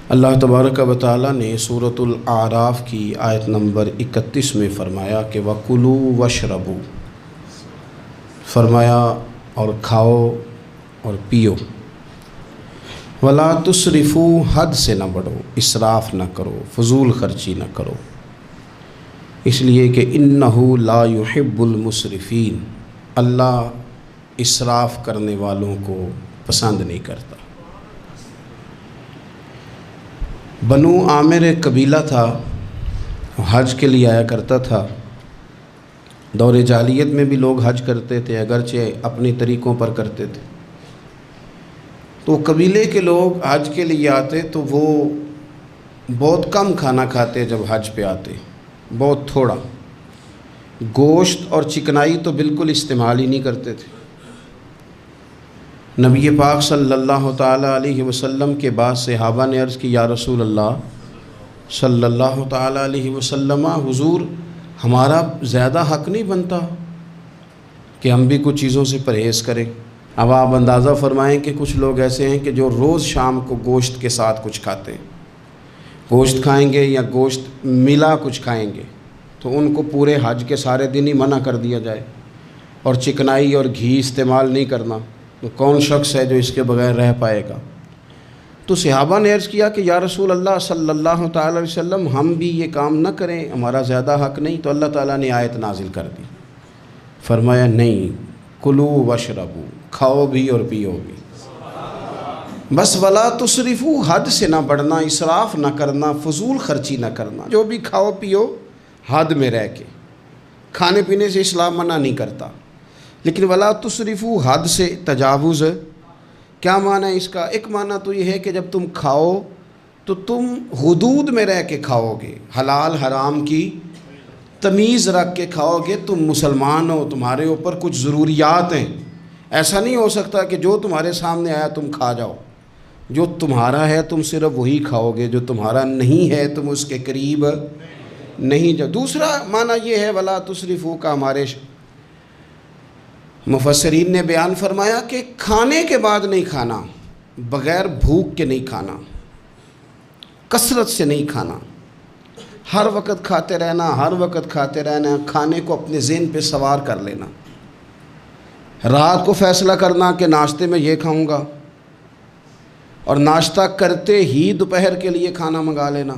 اللہ تبارک و تعالیٰ نے سورۃ الاعراف کی آیت نمبر 31 میں فرمایا کہ وَكُلُوا وَاشْرَبُوا، فرمایا اور کھاؤ اور پیو، وَلَا تُسْرِفُوا، حد سے نہ بڑھو، اسراف نہ کرو، فضول خرچی نہ کرو، اس لیے کہ اِنَّهُ لَا يُحِبُّ الْمُسْرِفِينَ، اللہ اسراف کرنے والوں کو پسند نہیں کرتا۔ بنو عامر ایک قبیلہ تھا، حج کے لیے آیا کرتا تھا۔ دور جاہلیت میں بھی لوگ حج کرتے تھے، اگرچہ اپنی طریقوں پر کرتے تھے۔ تو قبیلے کے لوگ حج کے لیے آتے تو وہ بہت کم کھانا کھاتے، جب حج پہ آتے بہت تھوڑا، گوشت اور چکنائی تو بالکل استعمال ہی نہیں کرتے تھے۔ نبی پاک صلی اللہ تعالیٰ علیہ وسلم کے بعد صحابہ نے عرض کی، یا رسول اللہ صلی اللہ تعالیٰ علیہ وسلم، حضور ہمارا زیادہ حق نہیں بنتا کہ ہم بھی کچھ چیزوں سے پرہیز کریں؟ اب آپ اندازہ فرمائیں کہ کچھ لوگ ایسے ہیں کہ جو روز شام کو گوشت کے ساتھ کچھ کھاتے ہیں، گوشت کھائیں گے یا گوشت ملا کچھ کھائیں گے تو ان کو پورے حج کے سارے دن ہی منع کر دیا جائے، اور چکنائی اور گھی استعمال نہیں کرنا، تو کون شخص ہے جو اس کے بغیر رہ پائے گا؟ تو صحابہ نے عرض کیا کہ یا رسول اللہ صلی اللہ تعالی علیہ وسلم، ہم بھی یہ کام نہ کریں، ہمارا زیادہ حق نہیں؟ تو اللہ تعالیٰ نے آیت نازل کر دی، فرمایا نہیں، کلوا واشربوا، کھاؤ بھی اور پیو بھی، بس ولا تسرفوا، حد سے نہ بڑھنا، اسراف نہ کرنا، فضول خرچی نہ کرنا، جو بھی کھاؤ پیو حد میں رہ کے۔ کھانے پینے سے اسلام منع نہیں کرتا، لیکن ولا تسرفوا، حد سے تجاوز، کیا معنی ہے اس کا؟ ایک معنی تو یہ ہے کہ جب تم کھاؤ تو تم حدود میں رہ کے کھاؤ گے، حلال حرام کی تمیز رکھ کے کھاؤ گے، تم مسلمان ہو، تمہارے اوپر کچھ ضروریات ہیں، ایسا نہیں ہو سکتا کہ جو تمہارے سامنے آیا تم کھا جاؤ، جو تمہارا ہے تم صرف وہی کھاؤ گے، جو تمہارا نہیں ہے تم اس کے قریب نہیں جاؤ۔ دوسرا معنی یہ ہے ولا تسرفوا کا، ہمارے مفسرین نے بیان فرمایا کہ کھانے کے بعد نہیں کھانا، بغیر بھوک کے نہیں کھانا، کثرت سے نہیں کھانا، ہر وقت کھاتے رہنا، ہر وقت کھاتے رہنا، کھانے کو اپنے ذہن پہ سوار کر لینا، رات کو فیصلہ کرنا کہ ناشتے میں یہ کھاؤں گا، اور ناشتہ کرتے ہی دوپہر کے لیے کھانا منگا لینا،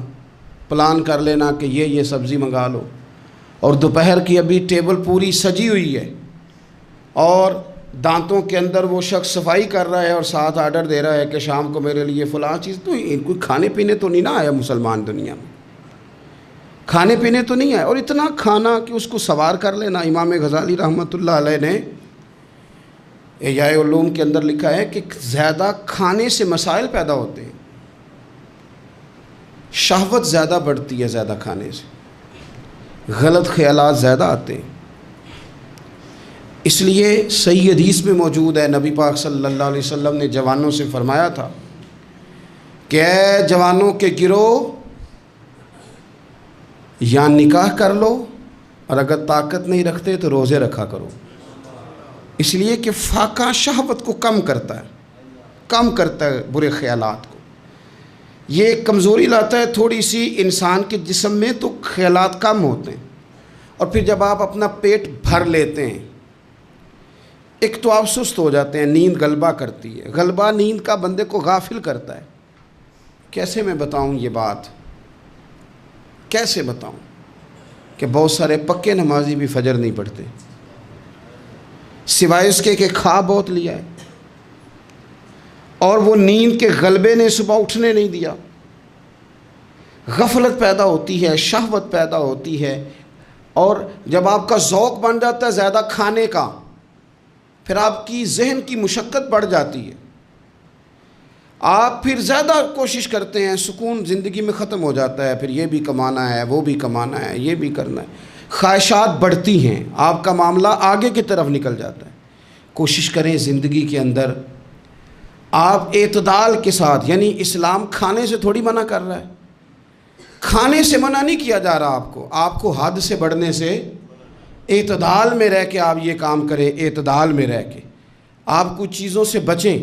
پلان کر لینا کہ یہ سبزی منگا لو، اور دوپہر کی ابھی ٹیبل پوری سجی ہوئی ہے اور دانتوں کے اندر وہ شخص صفائی کر رہا ہے اور ساتھ آرڈر دے رہا ہے کہ شام کو میرے لیے فلاں چیز، تو کوئی کھانے پینے تو نہیں نہ آیا مسلمان دنیا میں، کھانے پینے تو نہیں آیا، اور اتنا کھانا کہ اس کو سوار کر لینا۔ امام غزالی رحمۃ اللہ علیہ نے احیاء علوم کے اندر لکھا ہے کہ زیادہ کھانے سے مسائل پیدا ہوتے ہیں، شہوت زیادہ بڑھتی ہے، زیادہ کھانے سے غلط خیالات زیادہ آتے ہیں، اس لیے صحیح حدیث میں موجود ہے، نبی پاک صلی اللہ علیہ وسلم نے جوانوں سے فرمایا تھا کہ اے جوانوں کے گروہ، یا نکاح کر لو، اور اگر طاقت نہیں رکھتے تو روزے رکھا کرو، اس لیے کہ فاقہ شہوت کو کم کرتا ہے برے خیالات کو، یہ ایک کمزوری لاتا ہے تھوڑی سی انسان کے جسم میں، تو خیالات کم ہوتے ہیں، اور پھر جب آپ اپنا پیٹ بھر لیتے ہیں، ایک تو آپ سست ہو جاتے ہیں، نیند غلبہ کرتی ہے، غلبہ نیند کا بندے کو غافل کرتا ہے۔ کیسے میں بتاؤں یہ بات، کیسے بتاؤں کہ بہت سارے پکے نمازی بھی فجر نہیں پڑھتے، سوائے اس کے کہ کھا بہت لیا ہے، اور وہ نیند کے غلبے نے صبح اٹھنے نہیں دیا، غفلت پیدا ہوتی ہے، شہوت پیدا ہوتی ہے، اور جب آپ کا ذوق بن جاتا ہے زیادہ کھانے کا، پھر آپ کی ذہن کی مشقت بڑھ جاتی ہے، آپ پھر زیادہ کوشش کرتے ہیں، سکون زندگی میں ختم ہو جاتا ہے، پھر یہ بھی کمانا ہے، وہ بھی کمانا ہے، یہ بھی کرنا ہے، خواہشات بڑھتی ہیں، آپ کا معاملہ آگے کی طرف نکل جاتا ہے۔ کوشش کریں زندگی کے اندر آپ اعتدال کے ساتھ، یعنی اسلام کھانے سے تھوڑی منع کر رہا ہے، کھانے سے منع نہیں کیا جا رہا، آپ کو حد سے بڑھنے سے، اعتدال میں رہ کے آپ یہ کام کریں، اعتدال میں رہ کے آپ کچھ چیزوں سے بچیں،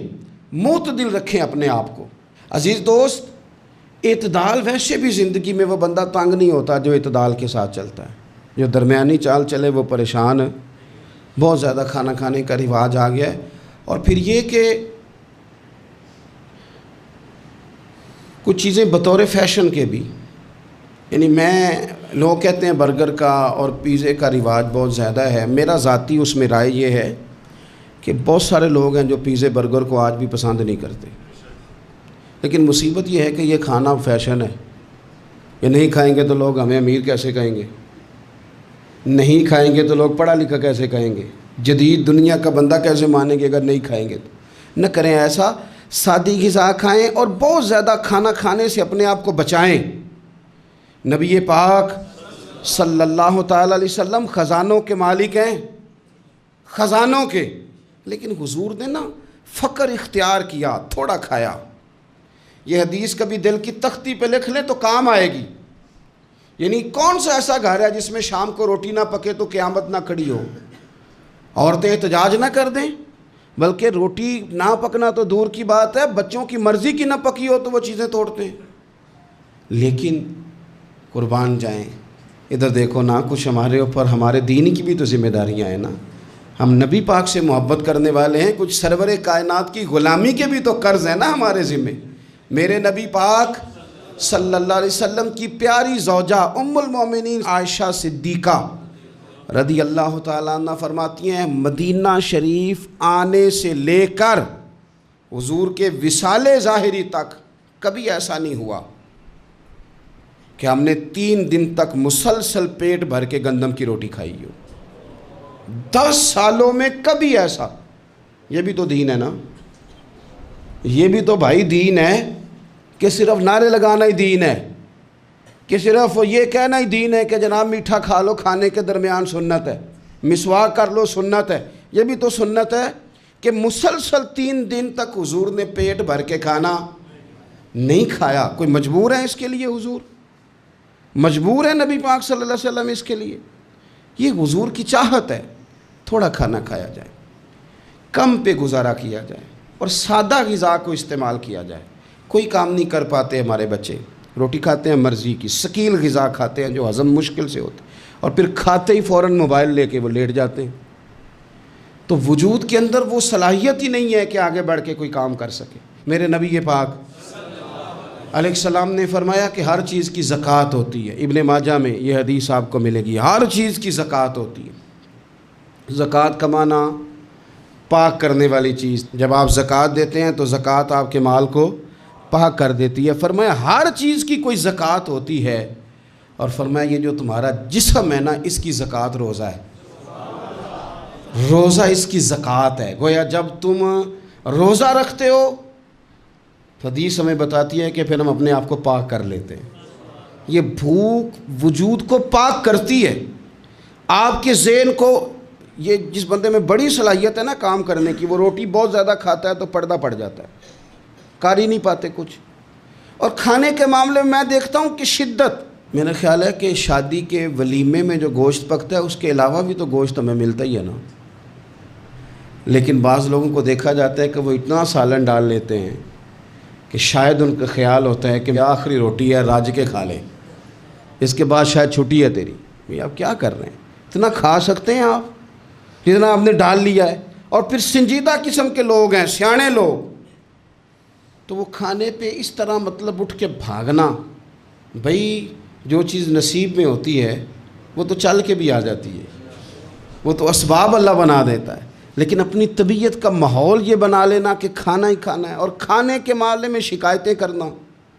معتدل رکھیں اپنے آپ کو۔ عزیز دوست، اعتدال ویسے بھی زندگی میں وہ بندہ تنگ نہیں ہوتا جو اعتدال کے ساتھ چلتا ہے. جو درمیانی چال چلے وہ پریشان ہے. بہت زیادہ کھانا کھانے کا رواج آ گیا ہے. اور پھر یہ کہ کچھ چیزیں بطور فیشن کے بھی، یعنی لوگ کہتے ہیں برگر کا اور پیزے کا رواج بہت زیادہ ہے. میرا ذاتی اس میں رائے یہ ہے کہ بہت سارے لوگ ہیں جو پیزے برگر کو آج بھی پسند نہیں کرتے، لیکن مصیبت یہ ہے کہ یہ کھانا فیشن ہے. یہ نہیں کھائیں گے تو لوگ ہمیں امیر کیسے کہیں گے، نہیں کھائیں گے تو لوگ پڑھا لکھا کیسے کہیں گے، جدید دنیا کا بندہ کیسے مانیں گے اگر نہیں کھائیں گے تو. نہ کریں ایسا، سادی غذا کھائیں اور بہت زیادہ کھانا کھانے سے اپنے آپ کو بچائیں. نبی پاک صلی اللہ تعالی علیہ وسلم خزانوں کے مالک ہیں، خزانوں کے، لیکن حضور نے نا فقر اختیار کیا، تھوڑا کھایا. یہ حدیث کبھی دل کی تختی پہ لکھ لیں تو کام آئے گی. یعنی کون سا ایسا گھر ہے جس میں شام کو روٹی نہ پکے تو قیامت نہ کھڑی ہو. عورتیں احتجاج نہ کر دیں، بلکہ روٹی نہ پکنا تو دور کی بات ہے، بچوں کی مرضی کی نہ پکی ہو تو وہ چیزیں توڑتے ہیں. لیکن قربان جائیں، ادھر دیکھو نا، کچھ ہمارے اوپر ہمارے دین کی بھی تو ذمہ داریاں ہیں نا. ہم نبی پاک سے محبت کرنے والے ہیں، کچھ سرور کائنات کی غلامی کے بھی تو قرض ہیں نا ہمارے ذمہ. میرے نبی پاک صلی اللہ علیہ وسلم کی پیاری زوجہ ام المومنین عائشہ صدیقہ رضی اللہ تعالیٰ عنہ فرماتی ہیں، مدینہ شریف آنے سے لے کر حضور کے وصال ظاہری تک کبھی ایسا نہیں ہوا کہ ہم نے 3 دن تک مسلسل پیٹ بھر کے گندم کی روٹی کھائی ہو. 10 سالوں میں کبھی ایسا. یہ بھی تو دین ہے نا، یہ بھی تو بھائی دین ہے کہ صرف نعرے لگانا ہی دین ہے، کہ صرف یہ کہنا ہی دین ہے کہ جناب میٹھا کھا لو کھانے کے درمیان سنت ہے، مسواک کر لو سنت ہے. یہ بھی تو سنت ہے کہ مسلسل 3 دن تک حضور نے پیٹ بھر کے کھانا نہیں کھایا. کوئی مجبور ہے اس کے لیے؟ حضور مجبور ہے نبی پاک صلی اللہ علیہ وسلم اس کے لیے؟ یہ حضور کی چاہت ہے. تھوڑا کھانا کھایا جائے، کم پہ گزارا کیا جائے اور سادہ غذا کو استعمال کیا جائے. کوئی کام نہیں کر پاتے ہمارے بچے، روٹی کھاتے ہیں مرضی کی، ثقیل غذا کھاتے ہیں جو ہضم مشکل سے ہوتے، اور پھر کھاتے ہی فوراً موبائل لے کے وہ لیٹ جاتے ہیں. تو وجود کے اندر وہ صلاحیت ہی نہیں ہے کہ آگے بڑھ کے کوئی کام کر سکے. میرے نبی پاک علیہ السلام نے فرمایا کہ ہر چیز کی زکوٰۃ ہوتی ہے. ابن ماجہ میں یہ حدیث آپ کو ملے گی. ہر چیز کی زکوٰۃ ہوتی ہے. زکوٰۃ کا معنی پاک کرنے والی چیز. جب آپ زکوٰۃ دیتے ہیں تو زکوٰۃ آپ کے مال کو پاک کر دیتی ہے. فرمایا ہر چیز کی کوئی زکوٰۃ ہوتی ہے، اور فرمایا یہ جو تمہارا جسم ہے نا، اس کی زکوٰۃ روزہ ہے. روزہ اس کی زکوٰۃ ہے. گویا جب تم روزہ رکھتے ہو تو حدیث ہمیں بتاتی ہے کہ پھر ہم اپنے آپ کو پاک کر لیتے ہیں. یہ بھوک وجود کو پاک کرتی ہے. آپ کے ذہن کو، یہ جس بندے میں بڑی صلاحیت ہے نا کام کرنے کی، وہ روٹی بہت زیادہ کھاتا ہے تو پردہ پڑ جاتا ہے، کر ہی نہیں پاتے کچھ. اور کھانے کے معاملے میں میں دیکھتا ہوں کہ شدت. میرا خیال ہے کہ شادی کے ولیمے میں جو گوشت پکتا ہے اس کے علاوہ بھی تو گوشت ہمیں ملتا ہی ہے نا. لیکن بعض لوگوں کو دیکھا جاتا ہے کہ وہ اتنا سالن ڈال لیتے ہیں کہ شاید ان کا خیال ہوتا ہے کہ آخری روٹی ہے، راج کے کھا لیں، اس کے بعد شاید چھٹی ہے تیری. بھئی آپ کیا کر رہے ہیں؟ اتنا کھا سکتے ہیں آپ جتنا آپ نے ڈال لیا ہے؟ اور پھر سنجیدہ قسم کے لوگ ہیں، سیانے لوگ، تو وہ کھانے پہ اس طرح مطلب اٹھ کے بھاگنا. بھئی جو چیز نصیب میں ہوتی ہے وہ تو چل کے بھی آ جاتی ہے، وہ تو اسباب اللہ بنا دیتا ہے. لیکن اپنی طبیعت کا ماحول یہ بنا لینا کہ کھانا ہی کھانا ہے، اور کھانے کے معاملے میں شکایتیں کرنا.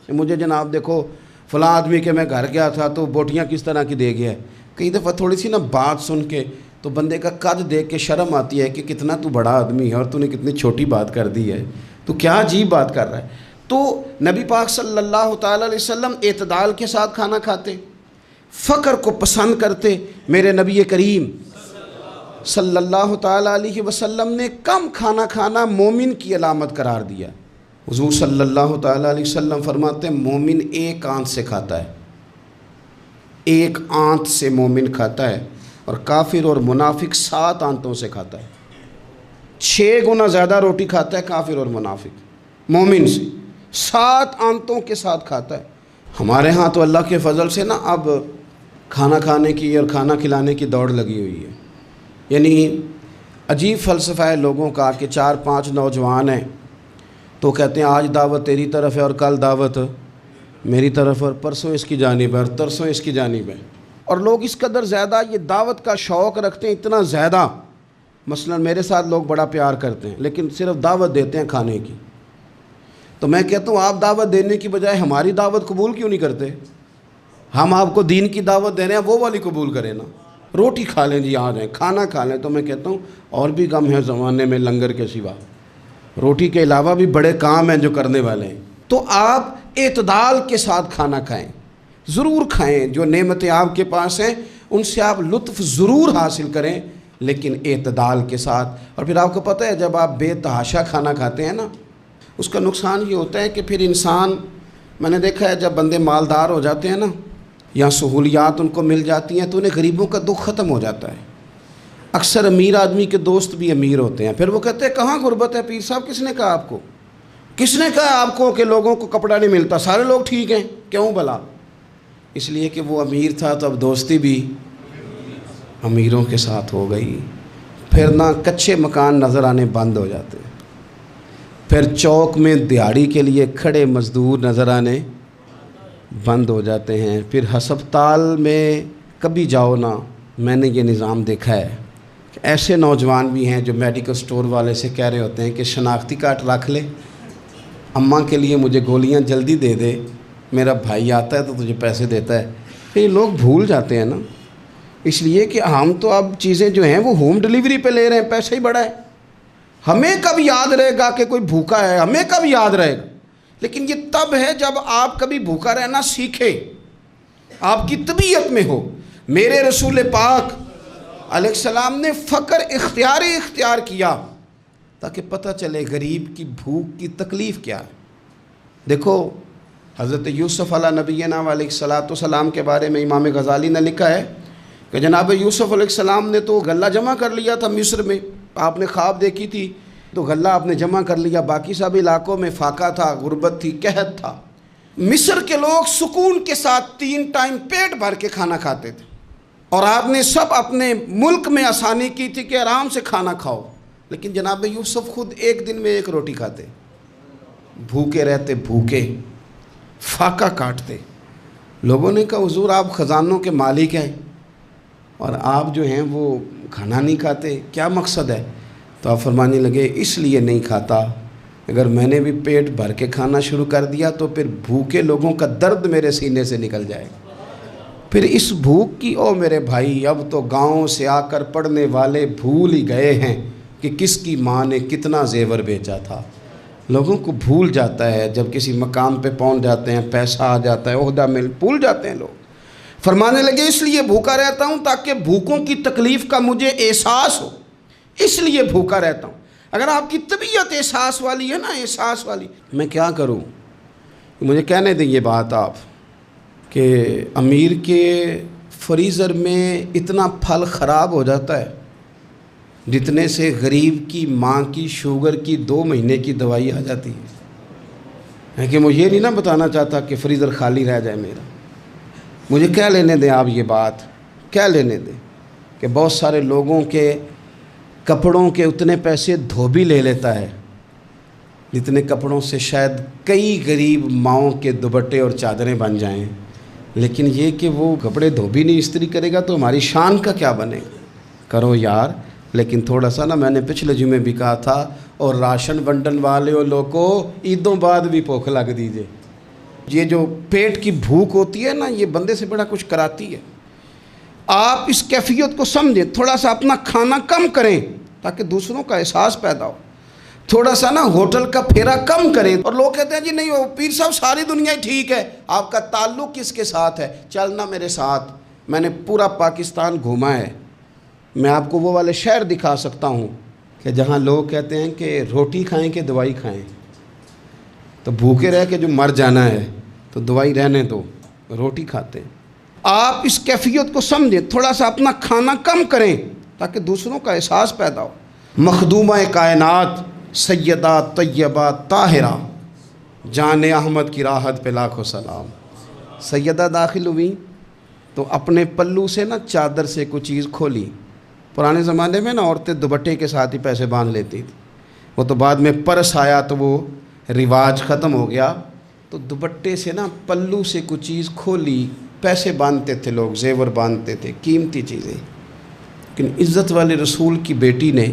مجھے جناب دیکھو فلاں آدمی کے میں گھر گیا تھا تو بوٹیاں کس طرح کی دے گیا ہے. کئی دفعہ تھوڑی سی نا بات سن کے تو بندے کا قد دیکھ کے شرم آتی ہے کہ کتنا تو بڑا آدمی ہے اور تو نے کتنی چھوٹی بات کر دی ہے، تو کیا عجیب بات کر رہا ہے. تو نبی پاک صلی اللہ تعالیٰ علیہ وسلم اعتدال کے ساتھ کھانا کھاتے، فقر کو پسند کرتے. میرے نبی کریم صلی اللہ تعالیٰ علیہ وسلم نے کم کھانا کھانا مومن کی علامت قرار دیا. حضور صلی اللہ تعالیٰ علیہ وسلم فرماتے ہیں مومن ایک آنت سے کھاتا ہے، ایک آنت سے مومن کھاتا ہے، اور کافر اور منافق 7 آنتوں سے کھاتا ہے. 6 گنا زیادہ روٹی کھاتا ہے کافر اور منافق مومن سے. 7 آنتوں کے ساتھ کھاتا ہے۔ ہمارے ہاں تو اللہ کے فضل سے نا اب کھانا کھانے کی اور کھانا کھلانے کی دوڑ لگی ہوئی ہے۔ یعنی عجیب فلسفہ ہے لوگوں کا کہ 4-5 نوجوان ہیں تو کہتے ہیں آج دعوت تیری طرف ہے اور کل دعوت میری طرف، اور پرسوں اس کی جانب ہے اور ترسوں اس کی جانب ہے، اور لوگ اس قدر زیادہ یہ دعوت کا شوق رکھتے ہیں، اتنا زیادہ۔ مثلا میرے ساتھ لوگ بڑا پیار کرتے ہیں لیکن صرف دعوت دیتے ہیں کھانے کی، تو میں کہتا ہوں آپ دعوت دینے کی بجائے ہماری دعوت قبول کیوں نہیں کرتے؟ ہم آپ کو دین کی دعوت دے رہے ہیں، وہ والی قبول کریں نا، روٹی کھا لیں جی، آ جائیں کھانا کھا لیں۔ تو میں کہتا ہوں اور بھی کم ہے زمانے میں لنگر کے سوا، روٹی کے علاوہ بھی بڑے کام ہیں جو کرنے والے ہیں۔ تو آپ اعتدال کے ساتھ کھانا کھائیں، ضرور کھائیں، جو نعمتیں آپ کے پاس ہیں ان سے آپ لطف ضرور حاصل کریں، لیکن اعتدال کے ساتھ۔ اور پھر آپ کو پتہ ہے جب آپ بے تحاشا کھانا کھاتے ہیں نا، اس کا نقصان یہ ہوتا ہے کہ پھر انسان، میں نے دیکھا ہے جب بندے مالدار ہو جاتے ہیں نا یا سہولیات ان کو مل جاتی ہیں تو انہیں غریبوں کا دکھ ختم ہو جاتا ہے۔ اکثر امیر آدمی کے دوست بھی امیر ہوتے ہیں، پھر وہ کہتے ہیں کہاں غربت ہے پیر صاحب، کس نے کہا آپ کو، کس نے کہا آپ کو کہ لوگوں کو کپڑا نہیں ملتا، سارے لوگ ٹھیک ہیں، کیوں بھلا؟ اس لیے کہ وہ امیر تھا تو اب دوستی بھی امیروں کے ساتھ ہو گئی۔ پھر نہ کچے مکان نظر آنے بند ہو جاتے ہیں، پھر چوک میں دیہڑی کے لیے کھڑے مزدور نظر آنے بند ہو جاتے ہیں، پھر ہسپتال میں کبھی جاؤ نا، میں نے یہ نظام دیکھا ہے کہ ایسے نوجوان بھی ہیں جو میڈیکل سٹور والے سے کہہ رہے ہوتے ہیں کہ شناختی کارڈ رکھ لے، اماں کے لیے مجھے گولیاں جلدی دے دے، میرا بھائی آتا ہے تو تجھے پیسے دیتا ہے۔ پھر یہ لوگ بھول جاتے ہیں نا، اس لیے کہ ہم تو اب چیزیں جو ہیں وہ ہوم ڈیلیوری پہ لے رہے ہیں، پیسہ ہی بڑا ہے۔ ہمیں کب یاد رہے گا کہ کوئی بھوکا ہے، ہمیں کب یاد رہے گا؟ لیکن یہ تب ہے جب آپ کبھی بھوکا رہنا سیکھے، آپ کی طبیعت میں ہو۔ میرے رسول پاک علیہ السلام نے فقر اختیار کیا تاکہ پتہ چلے غریب کی بھوک کی تکلیف کیا ہے۔ دیکھو حضرت یوسف علیہ نبینا علیہ السلام کے بارے میں امام غزالی نے لکھا ہے کہ جناب یوسف علیہ السلام نے تو غلہ جمع کر لیا تھا مصر میں، آپ نے خواب دیکھی تھی تو غلہ آپ نے جمع کر لیا، باقی سب علاقوں میں فاقہ تھا، غربت تھی، قحط تھا۔ مصر کے لوگ سکون کے ساتھ 3 ٹائم پیٹ بھر کے کھانا کھاتے تھے، اور آپ نے سب اپنے ملک میں آسانی کی تھی کہ آرام سے کھانا کھاؤ، لیکن جناب یوسف خود ایک دن میں 1 روٹی کھاتے، بھوکے رہتے، بھوکے، فاقہ کاٹتے۔ لوگوں نے کہا حضور آپ خزانوں کے مالک ہیں اور آپ جو ہیں وہ کھانا نہیں کھاتے، کیا مقصد ہے؟ تو آپ فرمانے لگے اس لیے نہیں کھاتا، اگر میں نے بھی پیٹ بھر کے کھانا شروع کر دیا تو پھر بھوکے لوگوں کا درد میرے سینے سے نکل جائے گا، پھر اس بھوک کی او میرے بھائی اب تو گاؤں سے آ کر پڑھنے والے بھول ہی گئے ہیں کہ کس کی ماں نے کتنا زیور بیچا تھا۔ لوگوں کو بھول جاتا ہے جب کسی مقام پہ پہنچ جاتے ہیں، پیسہ آ جاتا ہے، عہدہ مل، بھول جاتے ہیں لوگ۔ فرمانے لگے اس لیے بھوکا رہتا ہوں تاکہ بھوکوں کی تکلیف کا مجھے احساس ہو، اس لیے بھوکا رہتا ہوں۔ اگر آپ کی طبیعت احساس والی ہے نا، احساس والی، میں کیا کروں؟ مجھے کہنے دیں یہ بات آپ کہ امیر کے فریزر میں اتنا پھل خراب ہو جاتا ہے جتنے سے غریب کی ماں کی شوگر کی 2 مہینے کی دوائی آ جاتی ہے کہ مجھے یہ نہیں نا بتانا چاہتا کہ فریزر خالی رہ جائے میرا، مجھے کہہ لینے دیں آپ یہ بات، کہہ لینے دیں کہ بہت سارے لوگوں کے کپڑوں کے اتنے پیسے دھوبی لے لیتا ہے جتنے کپڑوں سے شاید کئی غریب ماؤں کے دوپٹے اور چادریں بن جائیں، لیکن یہ کہ وہ کپڑے دھوبی نہیں استری کرے گا تو ہماری شان کا کیا بنے گا؟ کرو یار، لیکن تھوڑا سا نا، میں نے پچھلے جمعے بھی کہا تھا، اور راشن ونڈن والے اور لوگوں عیدوں بعد بھی بھوک لگ دیجئے۔ یہ جو پیٹ کی بھوک ہوتی ہے نا، یہ بندے سے بڑا کچھ کراتی ہے۔ آپ اس کیفیت کو سمجھیں، تھوڑا سا اپنا کھانا کم کریں تاکہ دوسروں کا احساس پیدا ہو، تھوڑا سا نا ہوٹل کا پھیرا کم کریں۔ اور لوگ کہتے ہیں جی نہیں وہ پیر صاحب ساری دنیا ہی ٹھیک ہے، آپ کا تعلق کس کے ساتھ ہے؟ چلنا میرے ساتھ، میں نے پورا پاکستان گھوما ہے، میں آپ کو وہ والے شہر دکھا سکتا ہوں کہ جہاں لوگ کہتے ہیں کہ روٹی کھائیں کہ دوائی کھائیں، تو بھوکے رہ کے جو مر جانا ہے تو دوائی رہنے دو، روٹی کھاتے ہیں۔ آپ اس کیفیت کو سمجھیں، تھوڑا سا اپنا کھانا کم کریں تاکہ دوسروں کا احساس پیدا ہو۔ مخدومہ کائنات سیدہ طیبہ طاہرہ جان احمد کی راحت پہ لاکھوں سلام۔ سیدہ داخل ہوئی تو اپنے پلو سے نا چادر سے کوئی چیز کھولی۔ پرانے زمانے میں نا عورتیں دوپٹے کے ساتھ ہی پیسے باندھ لیتی تھی، وہ تو بعد میں پرس آیا تو وہ رواج ختم ہو گیا۔ تو دوپٹے سے نا پلو سے کوئی چیز کھولی، پیسے باندھتے تھے لوگ، زیور باندھتے تھے، قیمتی چیزیں۔ لیکن عزت والے رسول کی بیٹی نے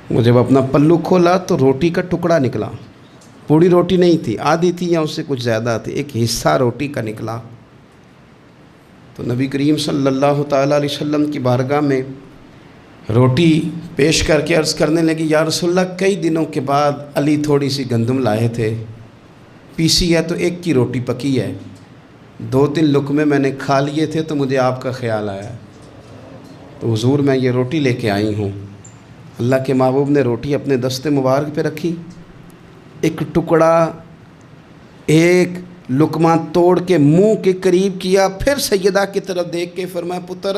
وہ جب اپنا پلو کھولا تو روٹی کا ٹکڑا نکلا۔ پوری روٹی نہیں تھی، آدھی تھی یا اس سے کچھ زیادہ تھی، ایک حصہ روٹی کا نکلا۔ تو نبی کریم صلی اللہ تعالیٰ علیہ وسلم کی بارگاہ میں روٹی پیش کر کے عرض کرنے لگی، یا رسول اللہ کئی دنوں کے بعد علی تھوڑی سی گندم لائے تھے، پیسی ہے تو ایک کی روٹی پکی ہے، 2-3 لقمے میں نے کھا لیے تھے تو مجھے آپ کا خیال آیا، تو حضور میں یہ روٹی لے کے آئی ہوں۔ اللہ کے محبوب نے روٹی اپنے دست مبارک پہ رکھی، ایک ٹکڑا ایک لقمہ توڑ کے منہ کے قریب کیا، پھر سیدہ کی طرف دیکھ کے فرمایا، پتر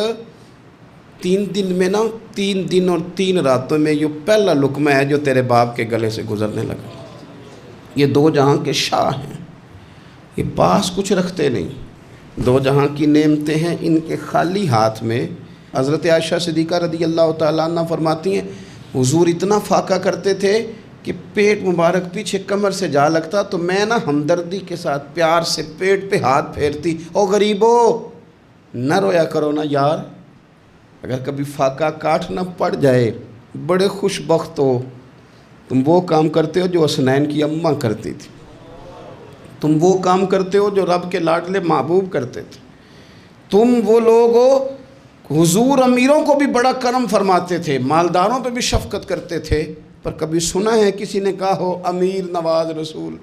3 دن میں نا 3 دن اور 3 راتوں میں یہ پہلا لقمہ ہے جو تیرے باپ کے گلے سے گزرنے لگا۔ یہ 2 جہاں کے شاہ ہیں، یہ پاس کچھ رکھتے نہیں، 2 جہاں کی نعمتیں ہیں، ان کے خالی ہاتھ میں۔ حضرت عائشہ صدیقہ رضی اللہ تعالیٰ عنہ فرماتی ہیں، حضور اتنا فاقہ کرتے تھے کہ پیٹ مبارک پیچھے کمر سے جا لگتا تو میں نا ہمدردی کے ساتھ پیار سے پیٹ پہ ہاتھ پھیرتی، او غریبو نہ رویا کرو نا یار، اگر کبھی فاقہ کاٹنا پڑ جائے بڑے خوش بخت ہو، تم وہ کام کرتے ہو جو حسنین کی اماں کرتی تھی، تم وہ کام کرتے ہو جو رب کے لاڈلے محبوب کرتے تھے، تم وہ لوگ ہو۔ حضور امیروں کو بھی بڑا کرم فرماتے تھے، مالداروں پہ بھی شفقت کرتے تھے، پر کبھی سنا ہے کسی نے کہا ہو امیر نواز رسول؟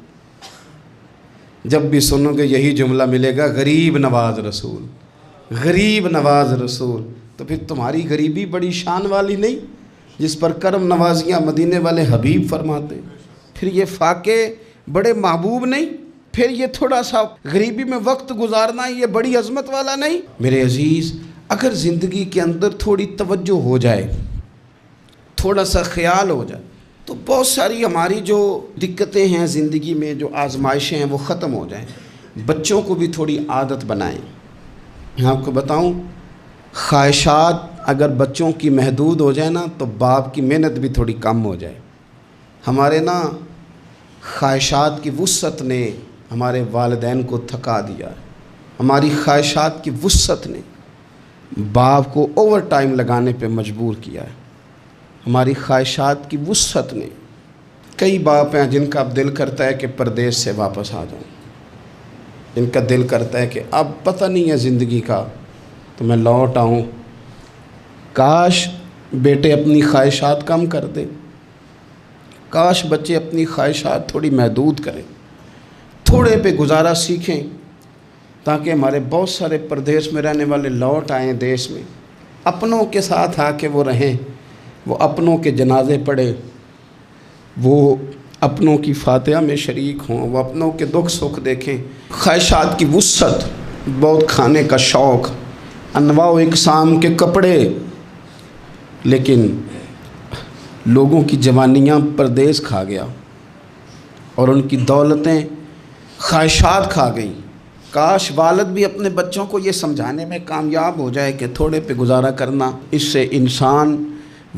جب بھی سنو گے یہی جملہ ملے گا، غریب نواز رسول، غریب نواز رسول۔ تو پھر تمہاری غریبی بڑی شان والی نہیں جس پر کرم نوازیاں مدینے والے حبیب فرماتے؟ پھر یہ فاقے بڑے محبوب نہیں؟ پھر یہ تھوڑا سا غریبی میں وقت گزارنا یہ بڑی عظمت والا نہیں؟ میرے عزیز، اگر زندگی کے اندر تھوڑی توجہ ہو جائے، تھوڑا سا خیال ہو جائے، تو بہت ساری ہماری جو دقتیں ہیں زندگی میں، جو آزمائشیں ہیں، وہ ختم ہو جائیں۔ بچوں کو بھی تھوڑی عادت بنائیں۔ میں آپ کو بتاؤں، خواہشات اگر بچوں کی محدود ہو جائے نا تو باپ کی محنت بھی تھوڑی کم ہو جائے۔ ہمارے نا خواہشات کی وسعت نے ہمارے والدین کو تھکا دیا ہے، ہماری خواہشات کی وسعت نے باپ کو اوور ٹائم لگانے پہ مجبور کیا ہے، ہماری خواہشات کی وسعت نے۔ کئی باپ ہیں جن کا اب دل کرتا ہے کہ پردیس سے واپس آ جاؤں، جن کا دل کرتا ہے کہ اب پتہ نہیں ہے زندگی کا تو میں لوٹ آؤں۔ کاش بیٹے اپنی خواہشات کم کر دیں، کاش بچے اپنی خواہشات تھوڑی محدود کریں، تھوڑے پہ گزارا سیکھیں، تاکہ ہمارے بہت سارے پردیس میں رہنے والے لوٹ آئیں دیش میں، اپنوں کے ساتھ آ کے وہ رہیں، وہ اپنوں کے جنازے پڑھیں، وہ اپنوں کی فاتحہ میں شریک ہوں، وہ اپنوں کے دکھ سکھ دیکھیں۔ خواہشات کی وسعت، بہت کھانے کا شوق، انواع و اقسام کے کپڑے، لیکن لوگوں کی جوانیاں پردیس کھا گیا اور ان کی دولتیں خواہشات کھا گئیں۔ کاش والد بھی اپنے بچوں کو یہ سمجھانے میں کامیاب ہو جائے کہ تھوڑے پہ گزارا کرنا، اس سے انسان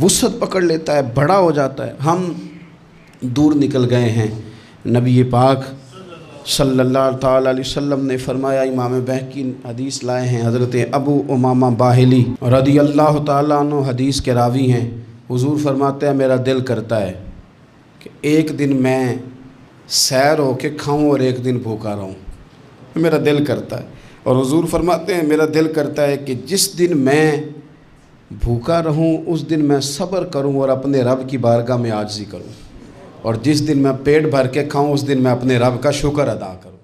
وسعت پکڑ لیتا ہے، بڑا ہو جاتا ہے۔ ہم دور نکل گئے ہیں۔ نبی پاک صلی اللہ تعالیٰ علیہ وسلم نے فرمایا، امام بہقی حدیث لائے ہیں، حضرت ابو امامہ باہلی رضی اللہ تعالیٰ عنہ حدیث کے راوی ہیں، حضور فرماتے ہیں میرا دل کرتا ہے کہ ایک دن میں سیر ہو کے کھاؤں اور ایک دن بھوکا رہوں، میرا دل کرتا ہے۔ اور حضور فرماتے ہیں میرا دل کرتا ہے کہ جس دن میں بھوکا رہوں اس دن میں صبر کروں اور اپنے رب کی بارگاہ میں عاجزی کروں، اور جس دن میں پیٹ بھر کے کھاؤں اس دن میں اپنے رب کا شکر ادا کروں۔